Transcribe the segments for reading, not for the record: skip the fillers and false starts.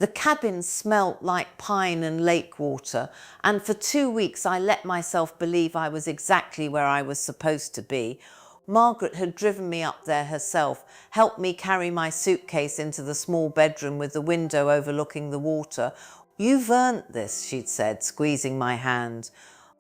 The cabin smelt like pine and lake water, and for 2 weeks I let myself believe I was exactly where I was supposed to be. Margaret had driven me up there herself, helped me carry my suitcase into the small bedroom with the window overlooking the water. "You've earned this," she'd said, squeezing my hand.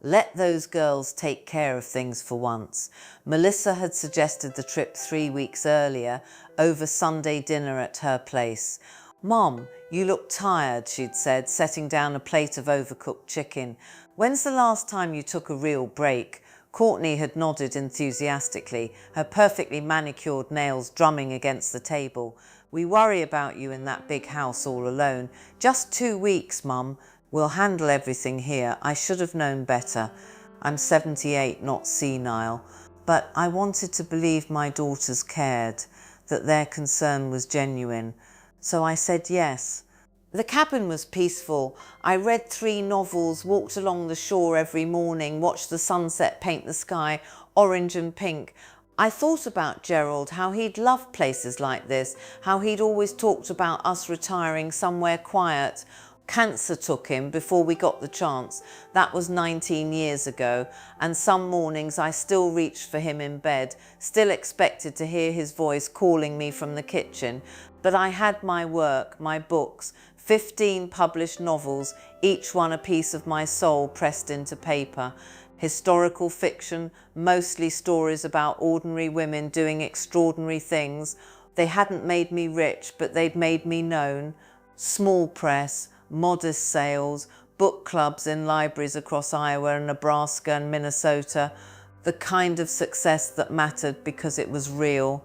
Let those girls take care of things for once. Melissa had suggested the trip 3 weeks earlier, over Sunday dinner at her place. "Mom, you look tired," she'd said, setting down a plate of overcooked chicken. "When's the last time you took a real break?" Courtney had nodded enthusiastically, her perfectly manicured nails drumming against the table. "We worry about you in that big house all alone. Just 2 weeks, Mum. We'll handle everything here. I should have known better. I'm 78, not senile. But I wanted to believe my daughters cared, that their concern was genuine. So I said yes." The cabin was peaceful. I read 3 novels, walked along the shore every morning, watched the sunset paint the sky orange and pink. I thought about Gerald, how he'd loved places like this, how he'd always talked about us retiring somewhere quiet. Cancer took him before we got the chance. That was 19 years ago, and some mornings I still reached for him in bed, still expected to hear his voice calling me from the kitchen. But I had my work, my books, 15 published novels, each one a piece of my soul pressed into paper. Historical fiction, mostly stories about ordinary women doing extraordinary things. They hadn't made me rich, but they'd made me known. Small press, modest sales, book clubs in libraries across Iowa and Nebraska and Minnesota. The kind of success that mattered because it was real.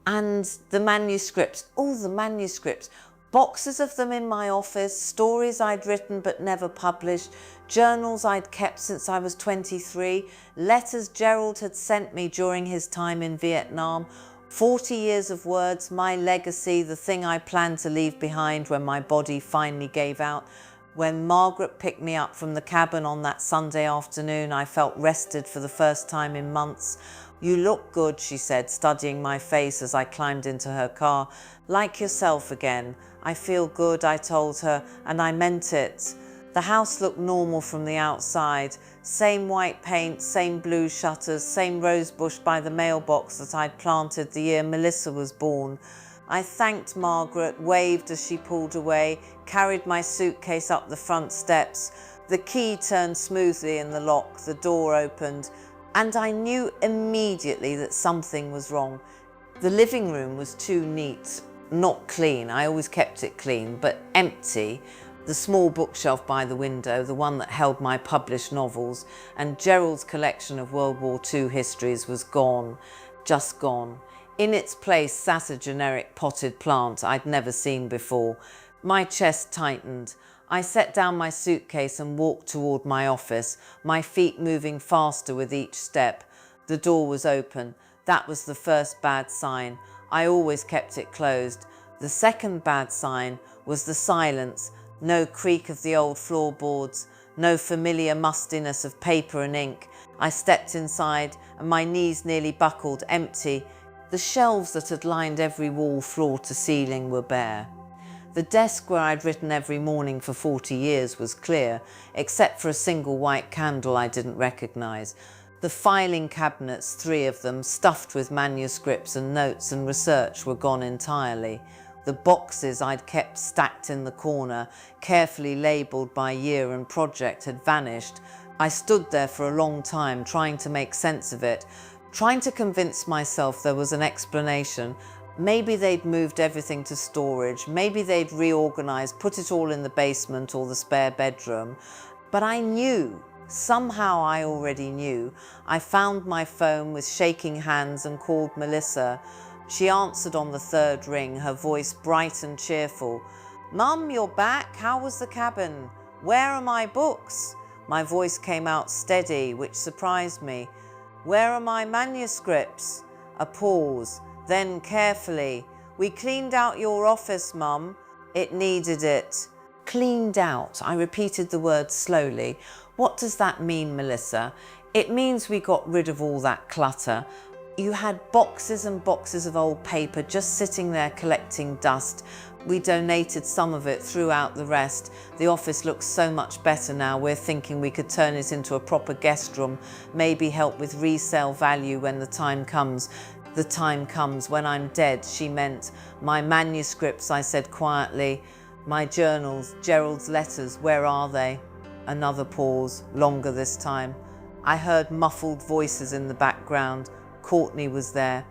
And the manuscripts, all the manuscripts, boxes of them in my office, stories I'd written but never published, journals I'd kept since I was 23, letters Gerald had sent me during his time in Vietnam, 40 years of words, my legacy, the thing I planned to leave behind when my body finally gave out. When Margaret picked me up from the cabin on that Sunday afternoon, I felt rested for the first time in months. "You look good," she said, studying my face as I climbed into her car. "Like yourself again." "I feel good," I told her, and I meant it. The house looked normal from the outside. Same white paint, same blue shutters, same rose bush by the mailbox that I'd planted the year Melissa was born. I thanked Margaret, waved as she pulled away, carried my suitcase up the front steps. The key turned smoothly in the lock, the door opened, and I knew immediately that something was wrong. The living room was too neat, not clean. I always kept it clean, but empty. The small bookshelf by the window, the one that held my published novels, and Gerald's collection of World War II histories was gone, just gone. In its place sat a generic potted plant I'd never seen before. My chest tightened. I set down my suitcase and walked toward my office, my feet moving faster with each step. The door was open. That was the first bad sign. I always kept it closed. The second bad sign was the silence. No creak of the old floorboards, no familiar mustiness of paper and ink. I stepped inside and my knees nearly buckled, empty. The shelves that had lined every wall, floor to ceiling, were bare. The desk where I'd written every morning for 40 years was clear, except for a single white candle I didn't recognize. The filing cabinets, 3 of them, stuffed with manuscripts and notes and research, were gone entirely. The boxes I'd kept stacked in the corner, carefully labelled by year and project, had vanished. I stood there for a long time trying to make sense of it, trying to convince myself there was an explanation. Maybe they'd moved everything to storage, maybe they'd reorganised, put it all in the basement or the spare bedroom. But I knew, somehow I already knew. I found my phone with shaking hands and called Melissa. She answered on the 3rd ring, her voice bright and cheerful. "Mum, you're back? How was the cabin? Where are my books?" My voice came out steady, which surprised me. "Where are my manuscripts?" A pause, then carefully. "We cleaned out your office, Mum. It needed it." Cleaned out. I repeated the word slowly. "What does that mean, Melissa?" "It means we got rid of all that clutter. You had boxes and boxes of old paper just sitting there collecting dust. We donated some of it, threw out the rest. The office looks so much better now. We're thinking we could turn it into a proper guest room, maybe help with resale value when the time comes. The time comes when I'm dead, she meant. My manuscripts, I said quietly. My journals, Gerald's letters, where are they? Another pause, longer this time. I heard muffled voices in the background. Courtney was there.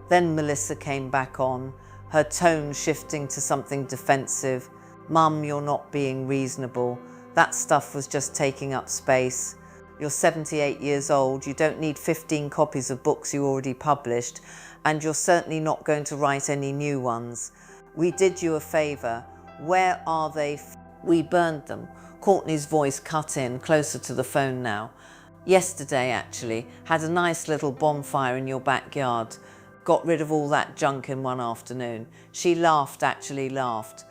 Then Melissa came back on, her tone shifting to something defensive. Mum, you're not being reasonable. That stuff was just taking up space. You're 78 years old. You don't need 15 copies of books you already published, and you're certainly not going to write any new ones. We did you a favour. Where are they? We burned them. Courtney's voice cut in, closer to the phone now. Yesterday, actually, had a nice little bonfire in your backyard. Got rid of all that junk in one afternoon. She laughed, actually laughed.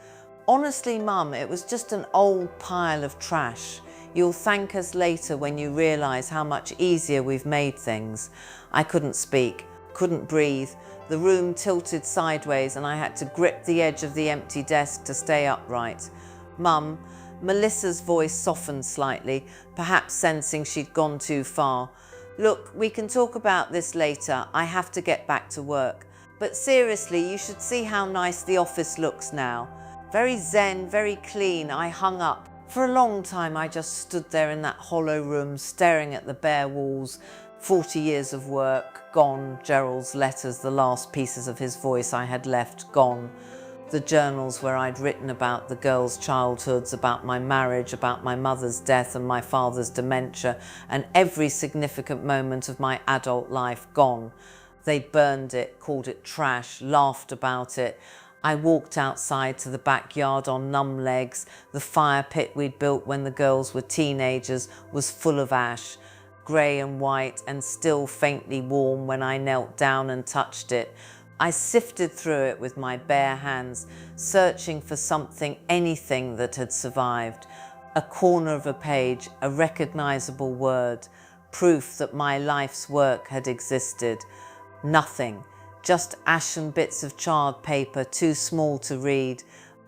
Honestly, Mum, it was just an old pile of trash. You'll thank us later when you realise how much easier we've made things. I couldn't speak, couldn't breathe. The room tilted sideways and I had to grip the edge of the empty desk to stay upright. Mum, Melissa's voice softened slightly, perhaps sensing she'd gone too far. Look, we can talk about this later. I have to get back to work. But seriously, you should see how nice the office looks now. Very zen, very clean. I hung up. For a long time, I just stood there in that hollow room, staring at the bare walls. 40 years of work, gone. Gerald's letters, the last pieces of his voice I had left, gone. The journals where I'd written about the girls' childhoods, about my marriage, about my mother's death and my father's dementia, and every significant moment of my adult life gone. They burned it, called it trash, laughed about it. I walked outside to the backyard on numb legs. The fire pit we'd built when the girls were teenagers was full of ash, grey and white and still faintly warm when I knelt down and touched it. I sifted through it with my bare hands, searching for something, anything that had survived. A corner of a page, a recognisable word, proof that my life's work had existed. Nothing, just ashen bits of charred paper, too small to read.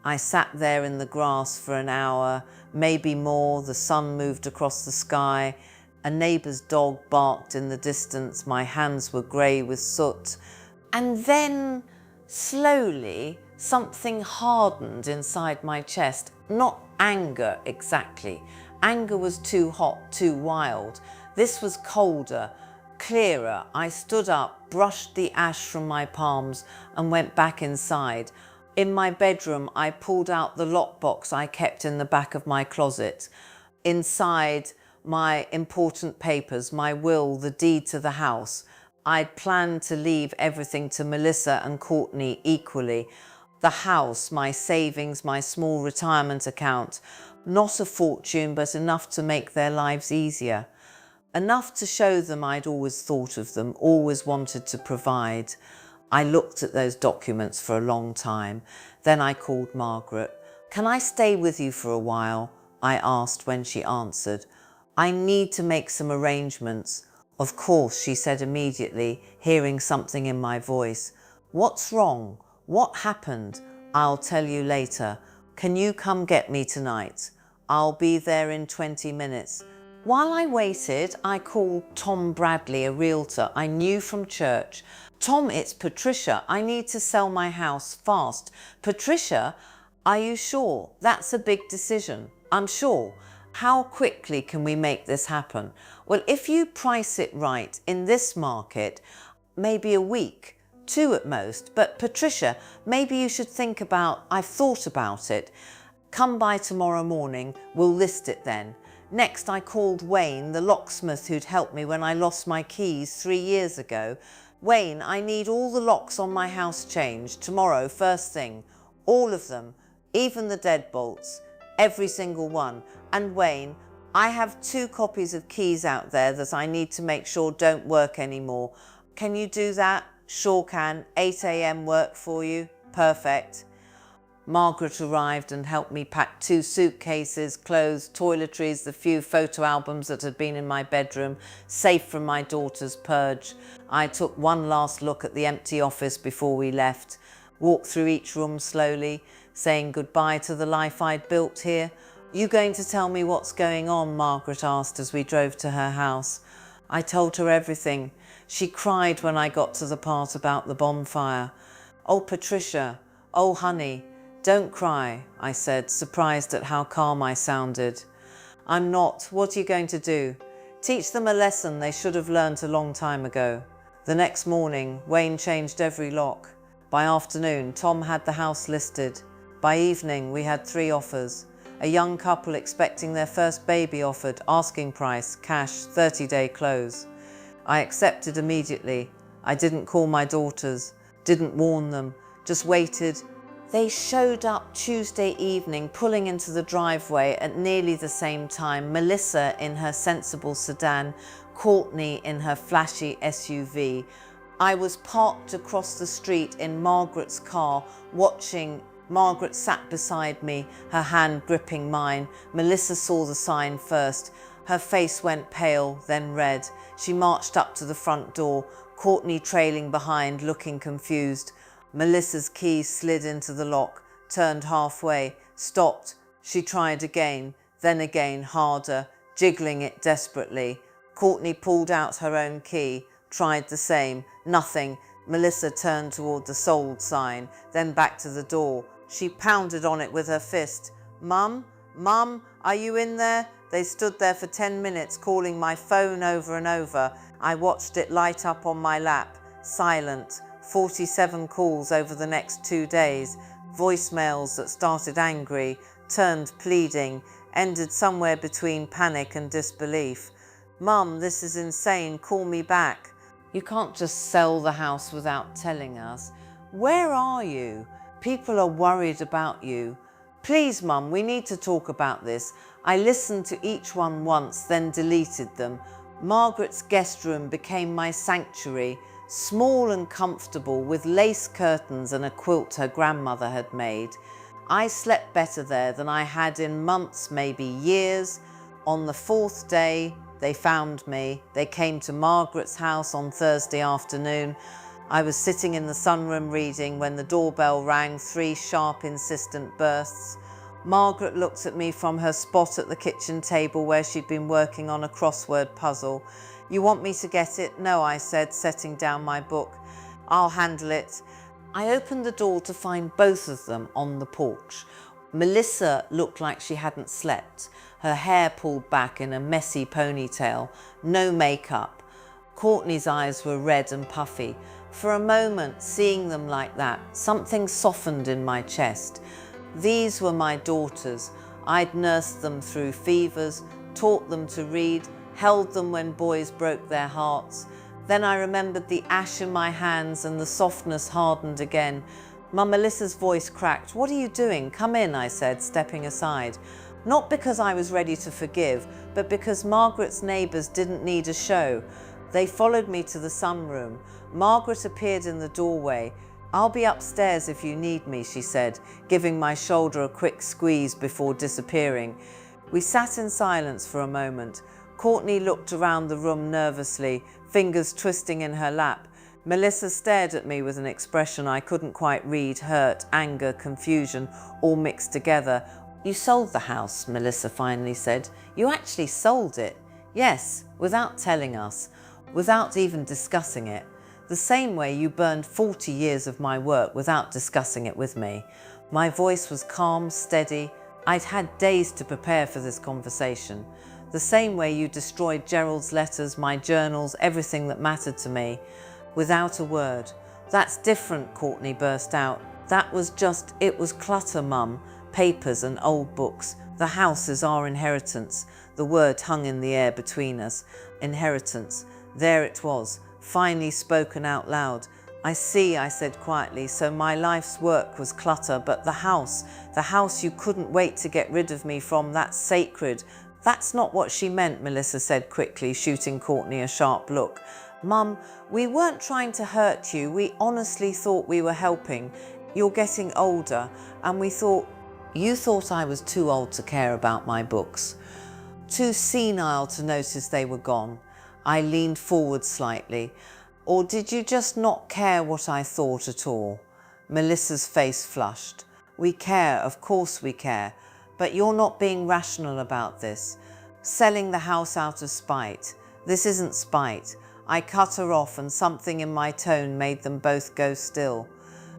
I sat there in the grass for an hour, maybe more. The sun moved across the sky. A neighbour's dog barked in the distance. My hands were grey with soot. And then, slowly, something hardened inside my chest. Not anger exactly. Anger was too hot, too wild. This was colder, clearer. I stood up, brushed the ash from my palms and went back inside. In my bedroom, I pulled out the lockbox I kept in the back of my closet. Inside, my important papers, my will, the deed to the house. I'd planned to leave everything to Melissa and Courtney equally. The house, my savings, my small retirement account. Not a fortune, but enough to make their lives easier. Enough to show them I'd always thought of them, always wanted to provide. I looked at those documents for a long time. Then I called Margaret. "Can I stay with you for a while?" I asked when she answered. "I need to make some arrangements." "Of course," she said immediately, hearing something in my voice. "What's wrong? What happened? I'll tell you later. Can you come get me tonight? I'll be there in 20 minutes. While I waited, I called Tom Bradley, a realtor I knew from church. "Tom, it's Patricia. I need to sell my house fast." "Patricia, are you sure? That's a big decision." "I'm sure. How quickly can we make this happen?" "Well, if you price it right in this market, maybe a week, 2 at most. But Patricia, maybe you should think about, I've thought about it. Come by tomorrow morning, we'll list it then." Next, I called Wayne, the locksmith who'd helped me when I lost my keys 3 years ago. "Wayne, I need all the locks on my house changed tomorrow first thing. All of them, even the deadbolts. Every single one. And Wayne, I have 2 copies of keys out there that I need to make sure don't work anymore. Can you do that?" "Sure can. 8 a.m. work for you?" "Perfect." Margaret arrived and helped me pack 2 suitcases, clothes, toiletries, the few photo albums that had been in my bedroom, safe from my daughter's purge. I took one last look at the empty office before we left, walked through each room slowly, saying goodbye to the life I'd built here. "You going to tell me what's going on?" Margaret asked as we drove to her house. I told her everything. She cried when I got to the part about the bonfire. "Oh, Patricia, oh, honey, don't cry," I said, surprised at how calm I sounded. "I'm not. What are you going to do?" "Teach them a lesson they should have learnt a long time ago." The next morning, Wayne changed every lock. By afternoon, Tom had the house listed. By evening, we had 3 offers. A young couple expecting their first baby offered, asking price, cash, 30-day close. I accepted immediately. I didn't call my daughters, didn't warn them, just waited. They showed up Tuesday evening, pulling into the driveway at nearly the same time. Melissa in her sensible sedan, Courtney in her flashy SUV. I was parked across the street in Margaret's car, watching. Margaret sat beside me, her hand gripping mine. Melissa saw the sign first. Her face went pale, then red. She marched up to the front door, Courtney trailing behind, looking confused. Melissa's key slid into the lock, turned halfway, stopped. She tried again, then again, harder, jiggling it desperately. Courtney pulled out her own key, tried the same, nothing. Melissa turned toward the sold sign, then back to the door. She pounded on it with her fist. "Mum, Mum, are you in there?" They stood there for 10 minutes, calling my phone over and over. I watched it light up on my lap, silent. 47 calls over the next 2 days, voicemails that started angry, turned pleading, ended somewhere between panic and disbelief. "Mum, this is insane, call me back." "You can't just sell the house without telling us. Where are you? People are worried about you. Please, Mum, we need to talk about this." I listened to each one once, then deleted them. Margaret's guest room became my sanctuary, small and comfortable, with lace curtains and a quilt her grandmother had made. I slept better there than I had in months, maybe years. On the 4th day, they found me. They came to Margaret's house on Thursday afternoon. I was sitting in the sunroom reading when the doorbell rang, 3 sharp, insistent bursts. Margaret looked at me from her spot at the kitchen table where she'd been working on a crossword puzzle. "You want me to get it?" "No," I said, setting down my book. "I'll handle it." I opened the door to find both of them on the porch. Melissa looked like she hadn't slept, her hair pulled back in a messy ponytail, no makeup. Courtney's eyes were red and puffy. For a moment, seeing them like that, something softened in my chest. These were my daughters. I'd nursed them through fevers, taught them to read, held them when boys broke their hearts. Then I remembered the ash in my hands and the softness hardened again. Mum, Melissa's voice cracked. "What are you doing? Come in," I said, stepping aside. Not because I was ready to forgive, but because Margaret's neighbours didn't need a show. They followed me to the sunroom. Margaret appeared in the doorway. "I'll be upstairs if you need me," she said, giving my shoulder a quick squeeze before disappearing. We sat in silence for a moment. Courtney looked around the room nervously, fingers twisting in her lap. Melissa stared at me with an expression I couldn't quite read, hurt, anger, confusion, all mixed together. "You sold the house," Melissa finally said. "You actually sold it?" "Yes, without telling us, without even discussing it. The same way you burned 40 years of my work without discussing it with me." My voice was calm, steady. I'd had days to prepare for this conversation. "The same way you destroyed Gerald's letters, my journals, everything that mattered to me, without a word." "That's different," Courtney burst out. It was clutter, Mum. Papers and old books. The house is our inheritance." The word hung in the air between us. Inheritance. There it was, finally spoken out loud. "I see," I said quietly, "so my life's work was clutter, but the house you couldn't wait to get rid of me from, that's sacred." "That's not what she meant," Melissa said quickly, shooting Courtney a sharp look. "Mum, we weren't trying to hurt you. We honestly thought we were helping. you're getting older. And we thought, you thought I was too old to care about my books, too senile to notice they were gone. I leaned forward slightly. Or did you just not care what I thought at all? Melissa's face flushed. We care, of course we care, but you're not being rational about this. Selling the house out of spite. This isn't spite. I cut her off and something in my tone made them both go still.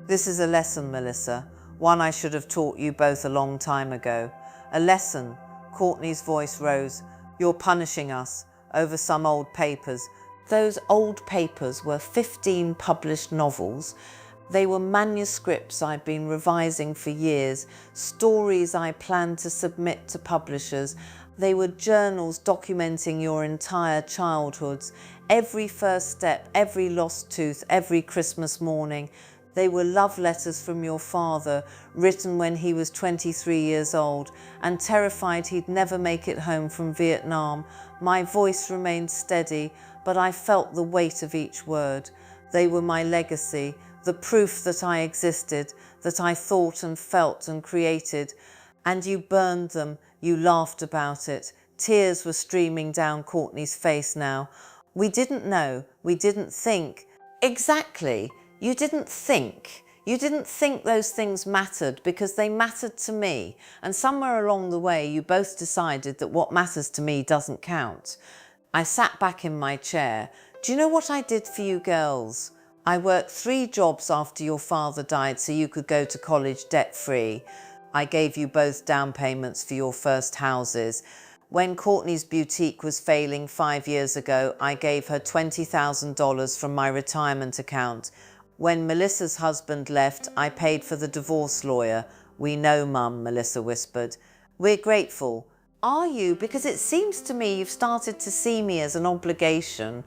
This is a lesson, Melissa, one I should have taught you both a long time ago. A lesson. Courtney's voice rose. You're punishing us over some old papers. Those old papers were 15 published novels. They were manuscripts I'd been revising for years, stories I planned to submit to publishers. They were journals documenting your entire childhoods, every first step, every lost tooth, every Christmas morning. They were love letters from your father, written when he was 23 years old and terrified he'd never make it home from Vietnam. My voice remained steady, but I felt the weight of each word. They were my legacy, the proof that I existed, that I thought and felt and created. And you burned them, you laughed about it. Tears were streaming down Courtney's face now. We didn't know, we didn't think. Exactly, you didn't think. You didn't think those things mattered because they mattered to me. And somewhere along the way, you both decided that what matters to me doesn't count. I sat back in my chair. Do you know what I did for you girls? I worked 3 jobs after your father died so you could go to college debt-free. I gave you both down payments for your first houses. When Courtney's boutique was failing 5 years ago, I gave her $20,000 from my retirement account. When Melissa's husband left, I paid for the divorce lawyer. We know, Mum, Melissa whispered. We're grateful. Are you? Because it seems to me you've started to see me as an obligation,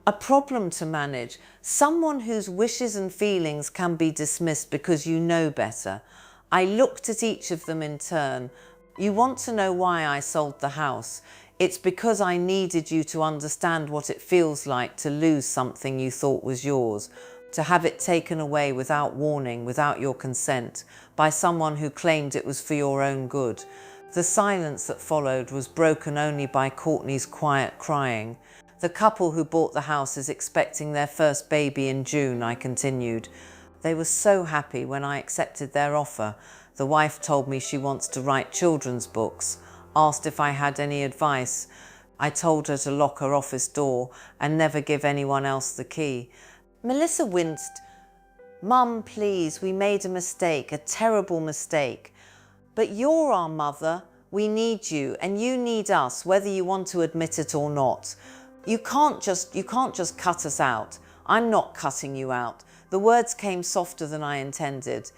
a problem to manage, someone whose wishes and feelings can be dismissed because you know better. I looked at each of them in turn. You want to know why I sold the house. It's because I needed you to understand what it feels like to lose something you thought was yours, to have it taken away without warning, without your consent, by someone who claimed it was for your own good. The silence that followed was broken only by Courtney's quiet crying. The couple who bought the house is expecting their first baby in June, I continued. They were so happy when I accepted their offer. The wife told me she wants to write children's books, asked if I had any advice. I told her to lock her office door and never give anyone else the key. Melissa winced. Mum, please, we made a mistake, a terrible mistake. But you're our mother. We need you and you need us, whether you want to admit it or not. You can't just cut us out. I'm not cutting you out. The words came softer than I intended.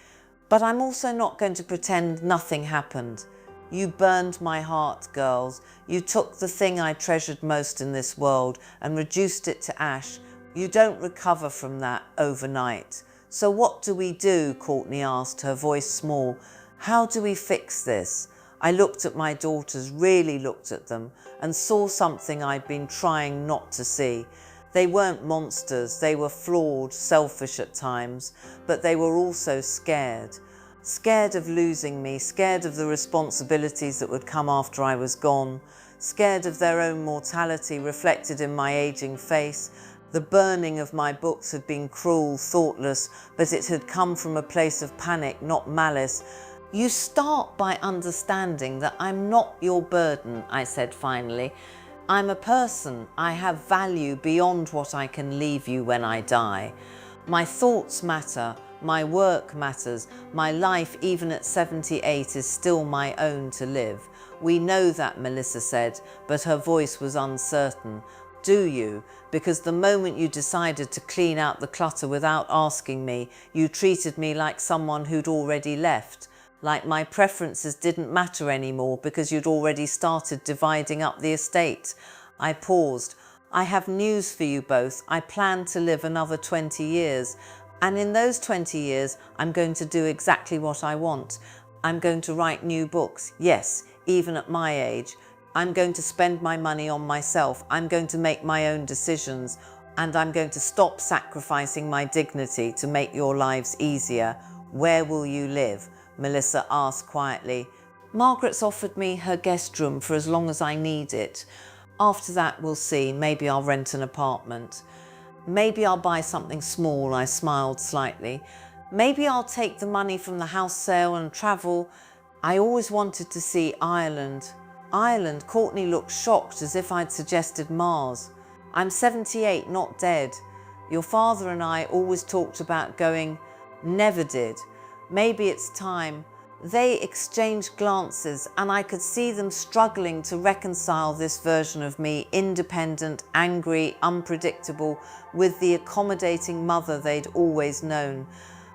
But I'm also not going to pretend nothing happened. You burned my heart, girls. You took the thing I treasured most in this world and reduced it to ash. You don't recover from that overnight. So what do we do? Courtney asked, her voice small. How do we fix this? I looked at my daughters, really looked at them, and saw something I'd been trying not to see. They weren't monsters, they were flawed, selfish at times, but they were also scared. Scared of losing me, scared of the responsibilities that would come after I was gone, scared of their own mortality reflected in my aging face. The burning of my books had been cruel, thoughtless, but it had come from a place of panic, not malice. You start by understanding that I'm not your burden, I said finally. I'm a person. I have value beyond what I can leave you when I die. My thoughts matter. My work matters. My life, even at 78, is still my own to live. We know that, Melissa said, but her voice was uncertain. Do you? Because the moment you decided to clean out the clutter without asking me, you treated me like someone who'd already left. Like my preferences didn't matter anymore because you'd already started dividing up the estate. I paused. I have news for you both. I plan to live another 20 years. And in those 20 years, I'm going to do exactly what I want. I'm going to write new books. Yes, even at my age. I'm going to spend my money on myself. I'm going to make my own decisions. And I'm going to stop sacrificing my dignity to make your lives easier. Where will you live? Melissa asked quietly. Margaret's offered me her guest room for as long as I need it. After that, we'll see. Maybe I'll rent an apartment. Maybe I'll buy something small, I smiled slightly. Maybe I'll take the money from the house sale and travel. I always wanted to see Ireland. Ireland? Courtney looked shocked, as if I'd suggested Mars. I'm 78, not dead. Your father and I always talked about going. Never did. Maybe it's time. They exchanged glances, and I could see them struggling to reconcile this version of me, independent, angry, unpredictable, with the accommodating mother they'd always known.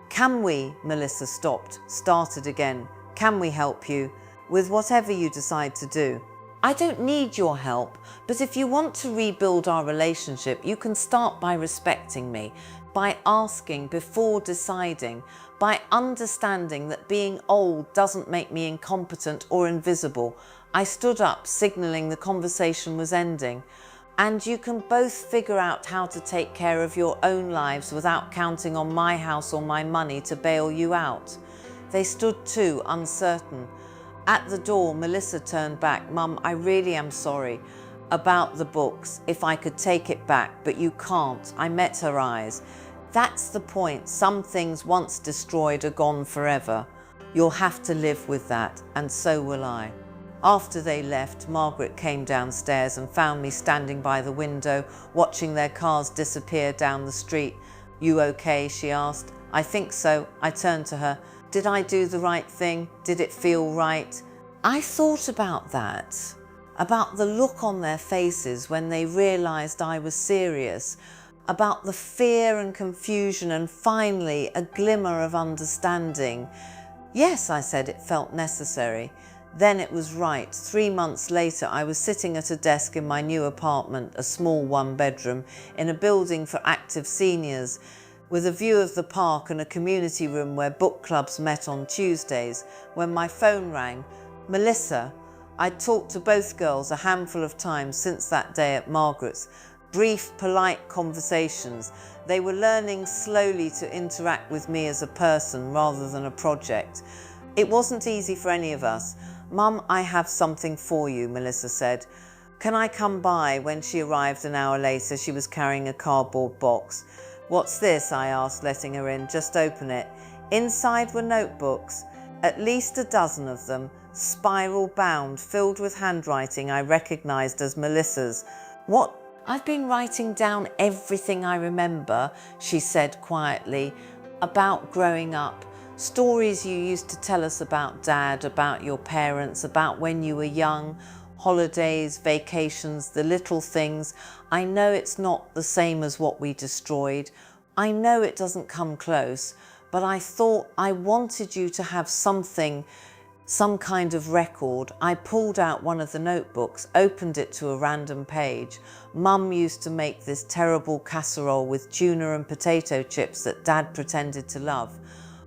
Can we? Melissa started again. Can we help you? With whatever you decide to do. I don't need your help, but if you want to rebuild our relationship, you can start by respecting me, by asking before deciding, by understanding that being old doesn't make me incompetent or invisible. I stood up, signaling the conversation was ending. And you can both figure out how to take care of your own lives without counting on my house or my money to bail you out. They stood too, uncertain. At the door, Melissa turned back. Mum, I really am sorry about the books. If I could take it back, but you can't. I met her eyes. That's the point. Some things once destroyed are gone forever. You'll have to live with that, and so will I. After they left, Margaret came downstairs and found me standing by the window, watching their cars disappear down the street. You okay? She asked. I think so. I turned to her. Did I do the right thing? Did it feel right? I thought about that, about the look on their faces when they realized I was serious, about the fear and confusion and finally a glimmer of understanding. Yes, I said, it felt necessary. Then it was right. 3 months later, I was sitting at a desk in my new apartment, a small one-bedroom, in a building for active seniors, with a view of the park and a community room where book clubs met on Tuesdays, when my phone rang. Melissa. I'd talked to both girls a handful of times since that day at Margaret's. Brief, polite conversations. They were learning slowly to interact with me as a person rather than a project. It wasn't easy for any of us. Mum, I have something for you, Melissa said. Can I come by? When she arrived an hour later, she was carrying a cardboard box. What's this? I asked, letting her in. Just open it. Inside were notebooks, at least a dozen of them, spiral bound, filled with handwriting I recognized as Melissa's. What? I've been writing down everything I remember, she said quietly, about growing up. Stories you used to tell us about Dad, about your parents, about when you were young, holidays, vacations, the little things. I know it's not the same as what we destroyed. I know it doesn't come close, but I thought I wanted you to have something, some kind of record. I pulled out one of the notebooks, opened it to a random page. Mum used to make this terrible casserole with tuna and potato chips that Dad pretended to love.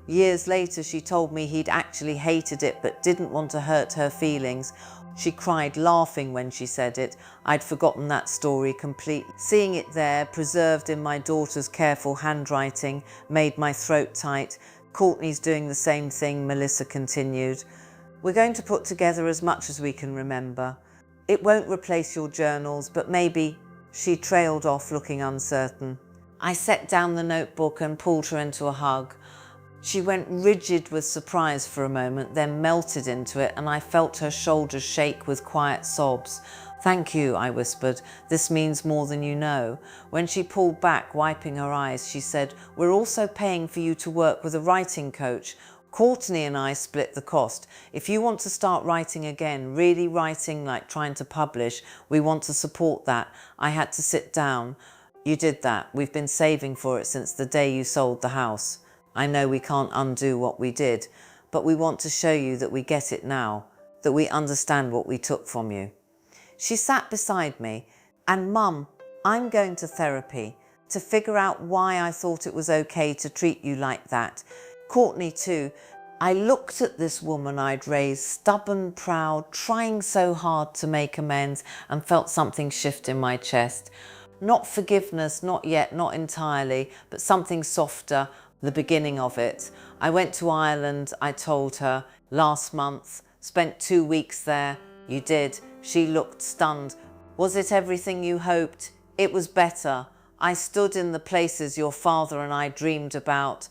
Years later, she told me he'd actually hated it but didn't want to hurt her feelings. She cried, laughing when she said it. I'd forgotten that story completely. Seeing it there, preserved in my daughter's careful handwriting, made my throat tight. Courtney's doing the same thing, Melissa continued. We're going to put together as much as we can remember. It won't replace your journals, but maybe. She trailed off, looking uncertain. I set down the notebook and pulled her into a hug. She went rigid with surprise for a moment, then melted into it, and I felt her shoulders shake with quiet sobs. Thank you, I whispered. This means more than you know. When she pulled back, wiping her eyes, she said, we're also paying for you to work with a writing coach. Courtney and I split the cost. If you want to start writing again, really writing like trying to publish, we want to support that. I had to sit down. You did that. We've been saving for it since the day you sold the house. I know we can't undo what we did, but we want to show you that we get it now, that we understand what we took from you. She sat beside me, and Mum, I'm going to therapy to figure out why I thought it was okay to treat you like that. Courtney too. I looked at this woman I'd raised, stubborn, proud, trying so hard to make amends, and felt something shift in my chest. Not forgiveness, not yet, not entirely, but something softer, the beginning of it. I went to Ireland, I told her, last month, spent 2 weeks there. You did. She looked stunned. Was it everything you hoped? It was better. I stood in the places your father and I dreamed about.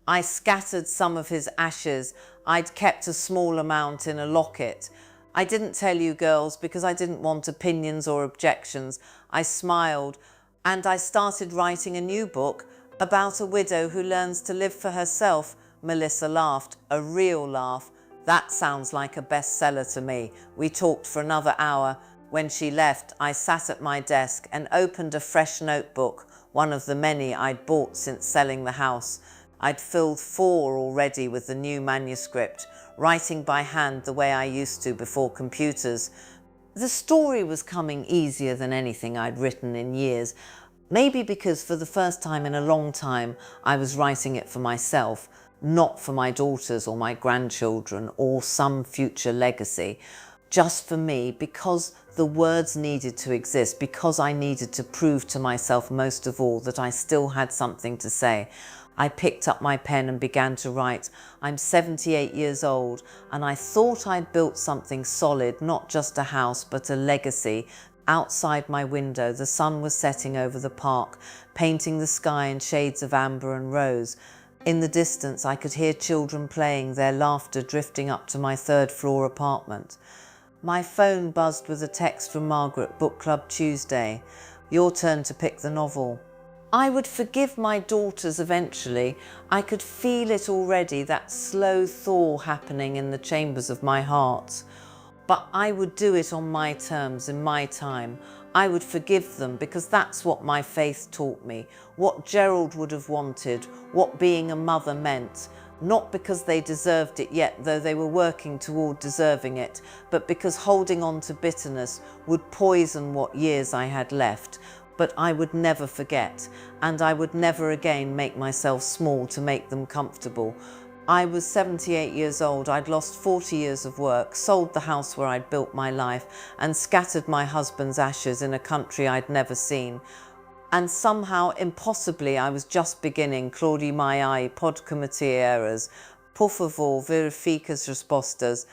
I scattered some of his ashes. I'd kept a small amount in a locket. I didn't tell you girls because I didn't want opinions or objections. I smiled, and I started writing a new book about a widow who learns to live for herself. Melissa laughed, a real laugh. That sounds like a bestseller to me. We talked for another hour. When she left, I sat at my desk and opened a fresh notebook, one of the many I'd bought since selling the house. I'd filled 4 already with the new manuscript, writing by hand the way I used to before computers. The story was coming easier than anything I'd written in years, maybe because for the first time in a long time I was writing it for myself, not for my daughters or my grandchildren or some future legacy, just for me, because the words needed to exist, because I needed to prove to myself most of all that I still had something to say. I picked up my pen and began to write. I'm 78 years old and I thought I'd built something solid, not just a house, but a legacy. Outside my window, the sun was setting over the park, painting the sky in shades of amber and rose. In the distance, I could hear children playing, their laughter drifting up to my 3rd-floor apartment. My phone buzzed with a text from Margaret, Book Club Tuesday. Your turn to pick the novel. I would forgive my daughters eventually. I could feel it already, that slow thaw happening in the chambers of my heart. But I would do it on my terms, in my time. I would forgive them because that's what my faith taught me, what Gerald would have wanted, what being a mother meant. Not because they deserved it yet, though they were working toward deserving it, but because holding on to bitterness would poison what years I had left. But I would never forget, and I would never again make myself small to make them comfortable. I was 78 years old, I'd lost 40 years of work, sold the house where I'd built my life, and scattered my husband's ashes in a country I'd never seen. And somehow, impossibly, I was just beginning Claudii Maiai pod comitieiras, por favor, verifique as respostas.